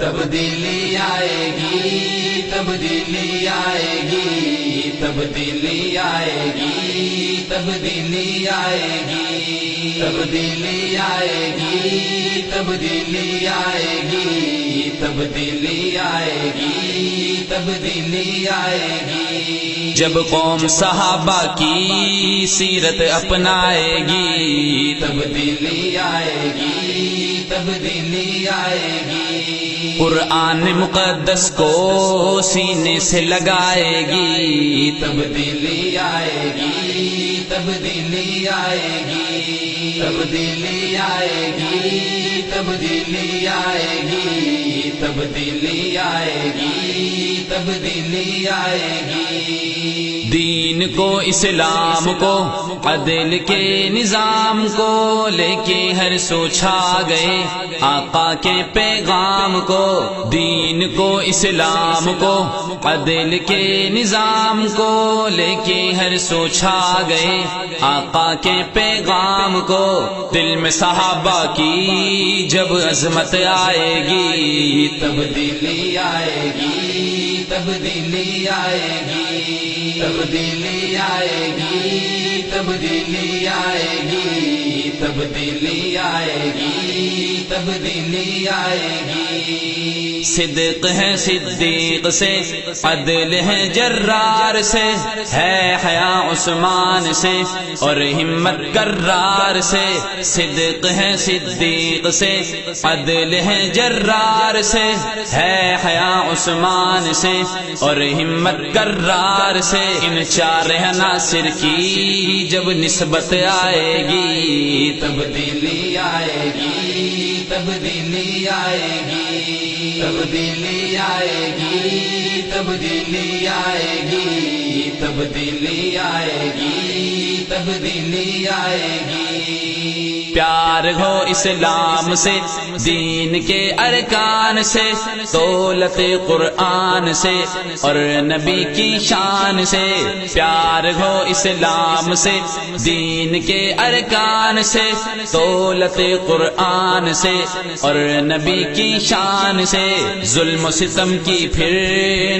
تبدیلی آئے گی، تبدیلی آئے گی، تبدیلی آئے گی، تبدیلی آئے گی، تبدیلی آئے گی، تبدیلی آئے گی، تبدیلی آئے گی، تبدیلی آئے گی۔ جب قوم صحابہ کی سیرت اپنائے گی، تبدیلی آئے گی، تبدیلی آئے گی۔ قرآن مقدس کو سینے سے لگائے گی، تبدیلی آئے گی، تبدیلی آئے گی، تبدیلی آئے گی، تبدیلی آئے گی، تبدیلی آئے گی، تبدیلی آئے گی۔ دین کو، اسلام کو، عدل کے نظام کو لے کے ہر سو چھا گئے آقا کے پیغام کو۔ دین کو، اسلام کو، عدل کے نظام کو لے کے ہر سو چھا گئے آقا کے پیغام کو۔ دل میں صحابہ کی جب عظمت آئے گی، تبدیلی آئے گی، تبدیلی آئے گی، تبدیلی آئے گی، تبدیلی آئے گی، تبدیلی آئے گی، تبدیلی آئے گی۔ صدق ہے صدیق سے، عدل ہے جرار سے، ہے حیا عثمان سے اور ہمت کرار سے۔ صدق ہے صدیق سے، عدل ہے جرار سے، ہے حیا عثمان سے اور ہمت کرار سے۔ ان چار عناصر کی جب نسبت آئے گی، تبدیلی آئے گی، تبدیلی آئے گی، تبدیلی آئے گی، تبدیلی آئے گی، تبدیلی آئے گی، تبدیلی آئے گی۔ پیار ہو اسلام سے، دین کے ارکان سے، دولت قرآن سے اور نبی کی شان سے۔ پیار ہو اسلام سے، دین کے ارکان سے، دولت قرآن سے اور نبی کی شان سے۔ ظلم و ستم کی پھر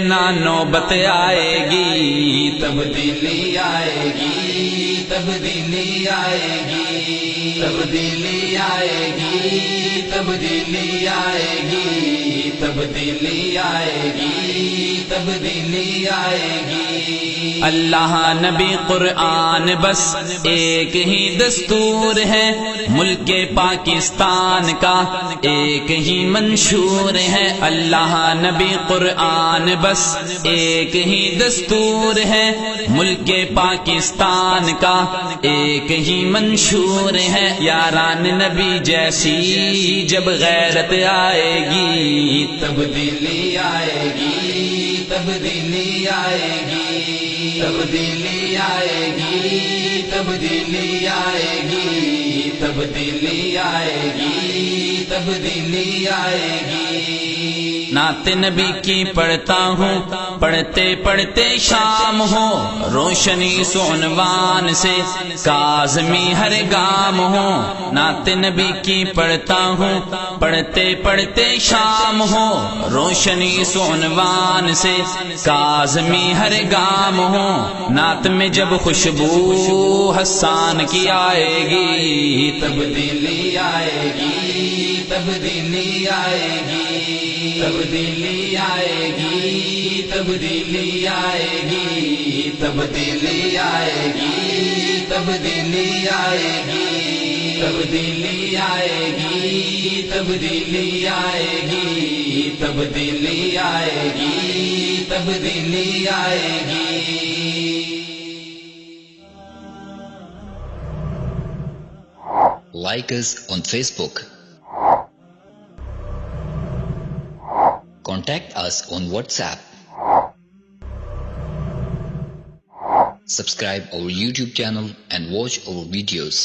نہ نوبت آئے گی، تبدیلی آئے گی، تبدیلی آئے گی، تبدیلی آئے گی، تبدیلی آئے گی، تبدیلی آئے گی، تبدیلی آئے گی۔ اللہ نبی قرآن بس ایک ہی دستور ہے، ملک پاکستان کا ایک ہی منشور ہے۔ اللہ نبی قرآن بس ایک ہی دستور ہے، ملک پاکستان کا ایک ہی منشور ہے۔ یاران نبی جیسی جب غیرت آئے گی، تبدیلی آئے گی، تبدیلی آئے گی، تبدیلی آئے گی، تبدیلی آئے گی، تبدیلی آئے گی، تبدیلی آئے گی۔ نعت نبی کی پڑھتا ہوں، پڑھتے پڑھتے شام ہو، روشنی سو عنوان سے کاظمی ہر گام ہو۔ نعت نبی کی پڑھتا ہوں، پڑھتے پڑھتے شام ہو، روشنی سو عنوان سے کاظمی ہر گام ہو۔ نعت میں جب خوشبو حسان کی آئے گی، تبدیلی آئے گی، تبدیلی آئے گی، تبدیلی آئے گی، تبدیلی آئے گی، تبدیلی آئے گی، تبدیلی آئے گی، تبدیلی آئے گی، تبدیلی آئے گی، تبدیلی آئے گی، تبدیلی آئے گی۔ Like us on Facebook. Contact us on WhatsApp. Subscribe our YouTube channel and watch our videos.